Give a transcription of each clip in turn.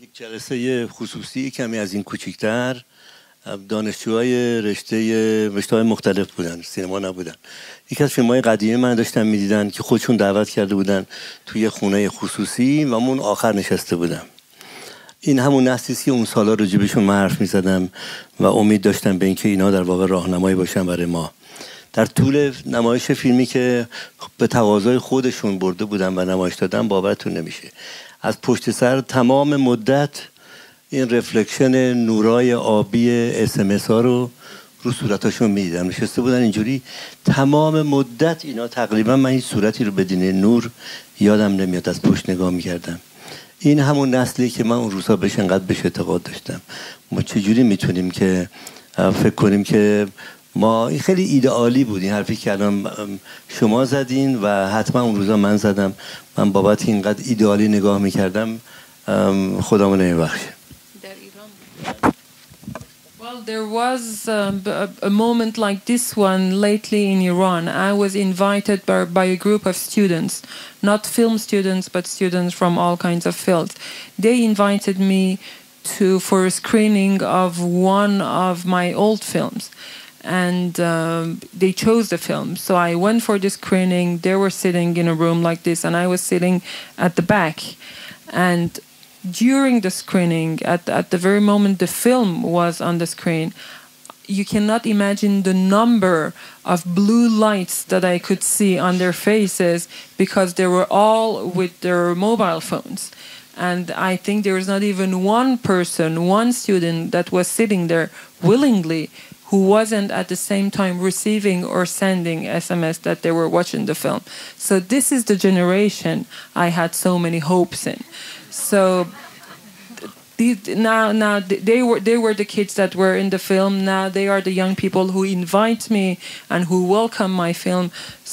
یک جلسه خصوصی کمی از این کوچیک‌تر، دانشجوهای رشته‌های مختلف بودن، سینما نبودن. یکی از فیلم‌های قدیمی من داشتم می‌دیدن که خودشون دعوت کرده بودن توی خونه خصوصی و من آخر نشسته بودم. این همون نسلی است که اون سالا راجبشون من حرف می‌زدم و امید داشتم به اینکه اینا در واقع راهنمایی باشن برای ما. در طول نمایش فیلمی که به تقاضای خودشون برده بودن و نمایش دادن، باورتون نمیشه از پشت سر تمام مدت این رفلکشن نورای آبی SMS ها رو صورتاشون میدیدم. نشسته بودن اینجوری تمام مدت اینا. تقریبا من هیچ صورتی رو بدون نور یادم نمیاد، از پشت نگاه میکردم. این همون نسلی که من اون روزها بهش انقدر بهش اعتقاد داشتم. ما چجوری میتونیم که فکر کنیم که ما این خیلی ایدئالی بود، این حرفی که الان شما زدین و حتما اون روزا من زدم. من بابت اینقدر ایدئالی نگاه میکردم، خدا منو نمیبخشه. Well, there was a moment like this one lately in Iran. I was invited by a group of students, not film students, but students from all kinds of fields. They invited me for a screening of one of my old films. And they chose the film. So I went for the screening. They were sitting in a room like this, and I was sitting at the back. And during the screening, at the very moment the film was on the screen, you cannot imagine the number of blue lights that I could see on their faces, because they were all with their mobile phones. And I think there was not even one person, one student that was sitting there willingly who wasn't at the same time receiving or sending SMS that they were watching the film. So this is the generation I had so many hopes in. So now they were the kids that were in the film. Now they are the young people who invite me and who welcome my film.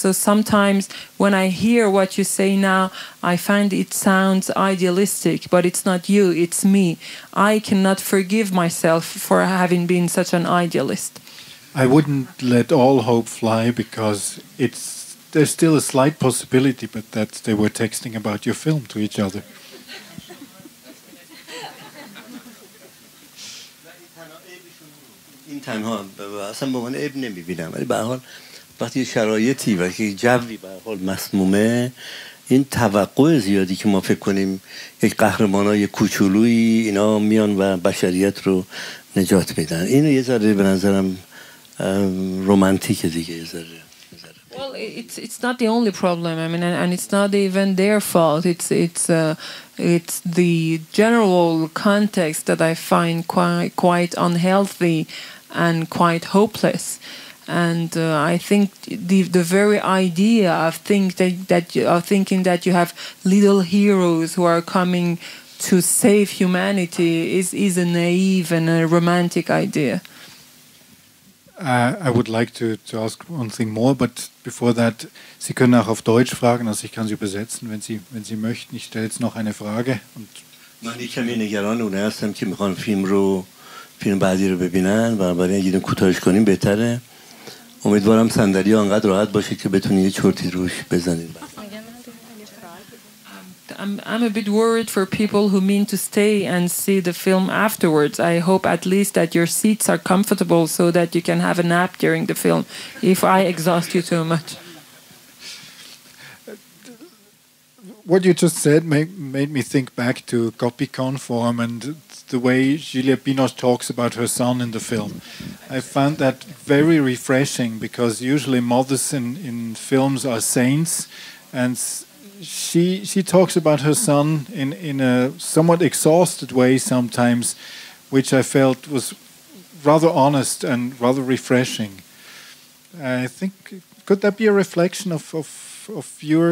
So sometimes when I hear what you say now, I find it sounds idealistic, but it's not you, it's me. I cannot forgive myself for having been such an idealist. I wouldn't let all hope fly, because there's still a slight possibility, but that they were texting about your film to each other. این تنها اصلا به من عیب نمیبینم، ولی به هر حال وقتی شرایطی و که جوی به هر حال مسمومه، این توقع زیادی که ما فکر کنیم یک قهرمانای کوچولویی اینا میان و بشریت رو نجات میدن، اینو یه ذره به نظرم رومانتیکه دیگه یه ذره. Well, it's not the only problem. I mean, and it's not even their fault. It's the general context that I find quite unhealthy and quite hopeless. And I think the very idea of thinking that you have little heroes who are coming to save humanity is a naive and a romantic idea. I would like to ask one thing more, but before that, Sie können auch auf Deutsch fragen, also ich kann Sie übersetzen, wenn Sie möchten. Ich stelle jetzt noch eine Frage. من کمی نگران اونه هستم که میخوان فیلم بعدی رو ببینن و برای اینکه کوتاهش کنیم بهتره. امیدوارم صندلی انقدر راحت باشه که بتونید یه چرتی روش بزنید. I'm a bit worried for people who mean to stay and see the film afterwards. I hope at least that your seats are comfortable so that you can have a nap during the film if I exhaust you too much. What you just said made me think back to Copie Conforme and the way Juliette Binoche talks about her son in the film. I found that very refreshing, because usually mothers in films are saints, and she talks about her son in a somewhat exhausted way sometimes, which I felt was rather honest and rather refreshing. I think, could that be a reflection of your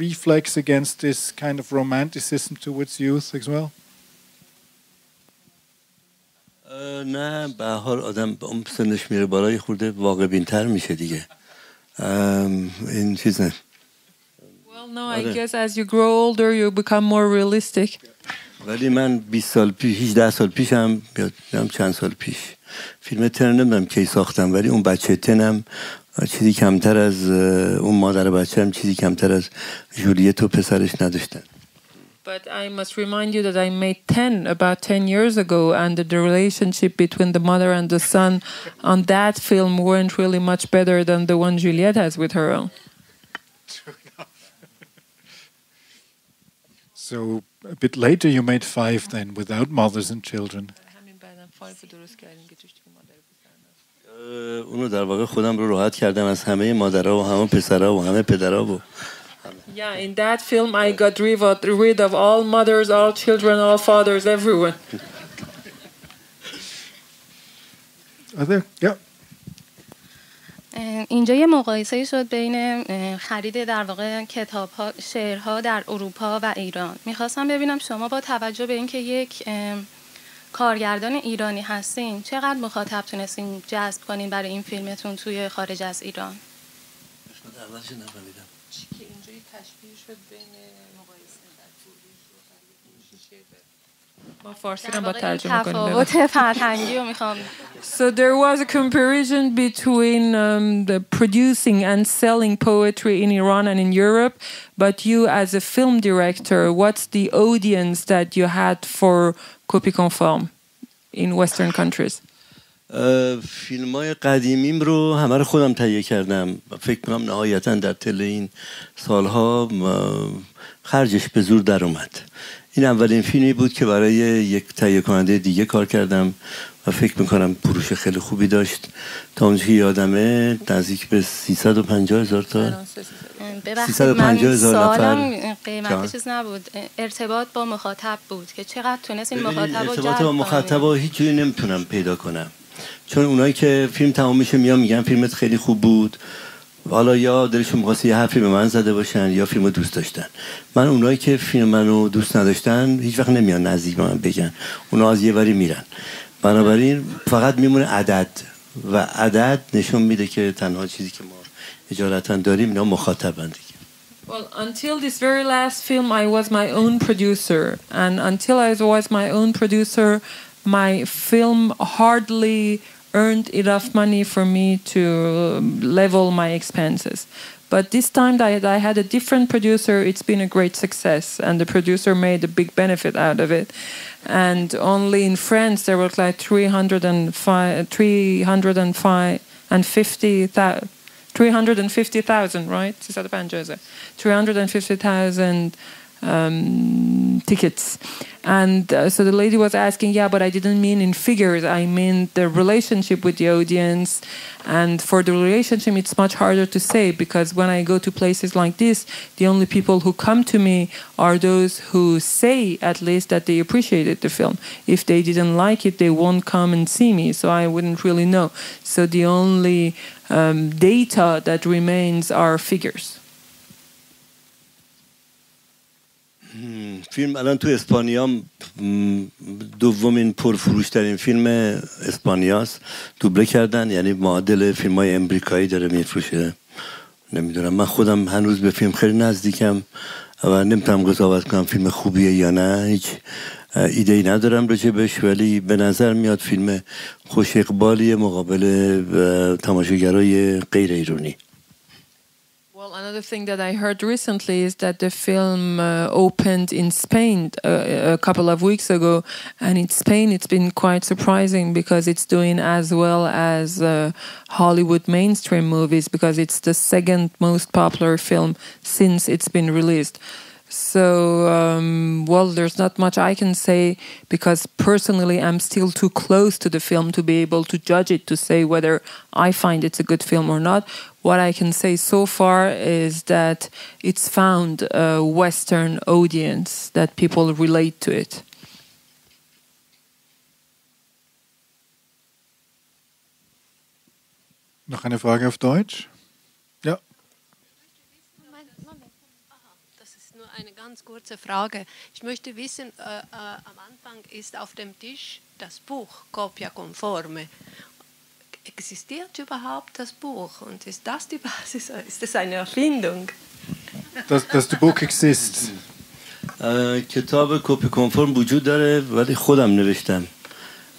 reflex against this kind of romanticism towards youth as well? نه، به هر حال آدم اون سنش میره بالای خورده واقع بین‌تر میشه دیگه. این چیز نه. No, I guess as you grow older, you become more realistic. ولی من 20 سال پیش 18 سال پیشم یا چند سال پیش فیلم تن نمیدونم کی ساختم، ولی اون بچه تنم چیزی کمتر از اون مادر بچه‌م چیزی کمتر از جولیت و پسرش نداشتن. But I must remind you that I made 10 about 10 years ago, and the relationship between the mother and the son on that film weren't really much better than the one Juliette has with her own. So a bit later you made 5 then, without mothers and children. اونو در واقع خودم رو راحت کردم از همه مادرها و همه پسرها و همه پدرها و Yeah, in that film I got rid of all mothers, all children, all fathers, everyone. Yeah. اینجا یه مقایسه شد بین خرید در واقع کتاب‌ها، شعرها در اروپا و ایران. می‌خواستم ببینم شما با توجه به اینکه یک کارگردان ایرانی هستین چقدر مخاطب تونستین جذب کنین برای این فیلمتون توی خارج از ایران؟ So there was a comparison between the producing and selling poetry in Iran and in Europe, but you as a film director, what's the audience that you had for Copie conforme in Western countries? فیلم‌های قدیمیم رو همه رو خودم تهیه کردم. فکر کنم نهایتاً در طول این سالها خرجش به زور در اومد. این اولین فیلمی بود که برای یک تهیه کننده دیگه کار کردم و فکر میکنم فروش خیلی خوبی داشت. تا اونجا که یادمه نزدیک به 350,000 تا 350,000 نفر. قیمتش چیز نبود، ارتباط با مخاطب بود که چقدر تونست این مخاطب رو جذب کنه. ارتباط با مخاطب رو هیچ جوری نمیتونم پیدا کنم، چون اونایی که فیلم تمام میشه میگن فیلمت خیلی خوب بود، حالا یا دلشون می‌خواست یه حرفی به من زده باشن یا فیلمو دوست داشتن. من اونایی که فیلم منو دوست نداشتن هیچ وقت نمیان نزدیک به من بگن، اونا از یه وری میرن. بنابراین فقط میمونه عدد و عدد نشون میده که تنها چیزی که ما اجالتا داریم اینا مخاطبن دیگه. Well, until this very last film I was my own producer, and until I was my own producer my film hardly earned enough money for me to level my expenses. But this time that I had a different producer, it's been a great success, and the producer made a big benefit out of it. And only in France there were like 350,000, right? 350,000 tickets. And so the lady was asking, yeah, but I didn't mean in figures, I mean the relationship with the audience. And for the relationship it's much harder to say, because when I go to places like this, the only people who come to me are those who say at least that they appreciated the film. If they didn't like it, they won't come and see me, so I wouldn't really know. So the only data that remains are figures. فیلم الان تو اسپانیا دومین پرفروشترین فیلم اسپانیاست. دوبله کردن، یعنی معادل فیلم‌های امریکایی داره میفروشه. نمیدونم، من خودم هنوز به فیلم خیلی نزدیکم و نمیتونم قضاوت کنم فیلم خوبیه یا نه، هیچ ایده‌ای ندارم راجبش، ولی به نظر میاد فیلم خوش اقبالی مقابل تماشاگرای غیر ایرانی. Well, another thing that I heard recently is that the film opened in Spain a couple of weeks ago, and in Spain it's been quite surprising because it's doing as well as Hollywood mainstream movies, because it's the second most popular film since it's been released. So, well, there's not much I can say, because personally I'm still too close to the film to be able to judge it, to say whether I find it's a good film or not. What I can say so far is that it's found a Western audience, that people relate to it. Noch eine Frage auf Deutsch? Ja. Eine ganz kurze Frage. Ich möchte wissen, am Anfang ist auf dem Tisch das Buch Copie conforme. Existiert überhaupt das Buch? Und ist das die Basis? Ist das eine Erfindung? Does the book exist? کتاب کپی کنفرم وجود داره، ولی خودم نوشتم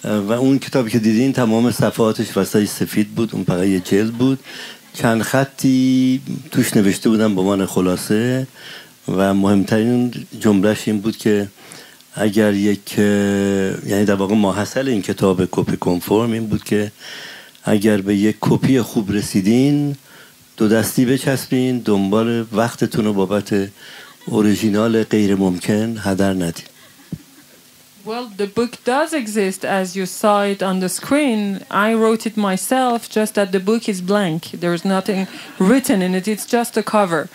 و اون کتابی که دیدین تمام صفحاتش وسطش سفید بود، اون فقط یه جلد بود، چند خطی توش نوشته بودم به عنوان خلاصه و مهمترین جملهش این بود که اگر یک یعنی در واقع ماحصل این کتاب کپی کنفرم این بود که اگر به یک کپی خوب رسیدین دو دستی بچسبین دنبال وقتتون رو بابت اوریژینال غیر ممکن هدر ندین. Well, the book does exist as you saw it on the screen. I wrote it myself, just that the book is blank. There is nothing written in it. It's just a cover.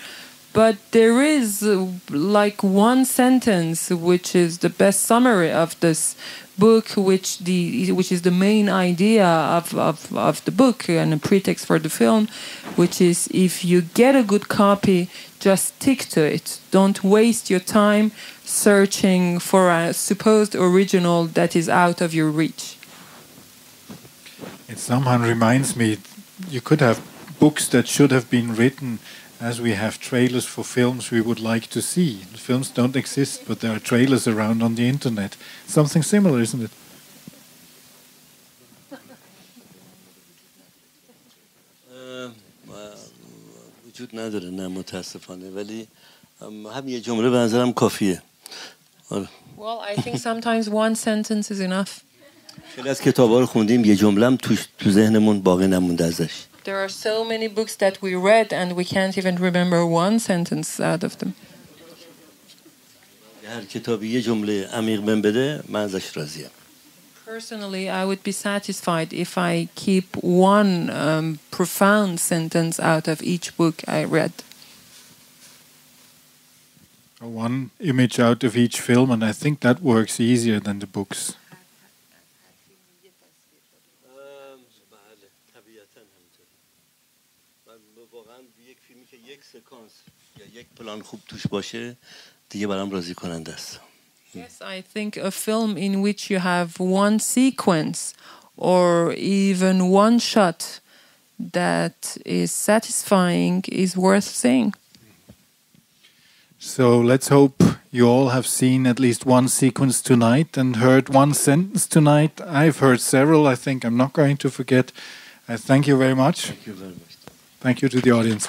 But there is like one sentence which is the best summary of this book, which is the main idea of the book and a pretext for the film, which is if you get a good copy, just stick to it. Don't waste your time searching for a supposed original that is out of your reach. It somehow reminds me, you could have books that should have been written as we have trailers for films we would like to see. The films don't exist, but there are trailers around on the internet. Something similar, isn't it? وجود نداره نه متاسفانه ولی هم یه جمله به نظرم کافیه. Well, I think sometimes one sentence is enough. خیلی از کتابا رو خوندیم یه جمله هم تو ذهنمون باقی نمونده ازش. There are so many books that we read and we can't even remember one sentence out of them. هر کتابی یه جمله عمیق بهم بده من ازش راضیم. Personally, I would be satisfied if I keep one profound sentence out of each book I read. One image out of each film, and I think that works easier than the books. یک پلان خوب توش باشه دیگه برام راضی کننده است. Yes, I think a film in which you have one sequence or even one shot that is satisfying is worth seeing. So let's hope you all have seen at least one sequence tonight and heard one sentence tonight. I've heard several, I think I'm not going to forget. I thank you very much. Thank you very much. Thank you to the audience.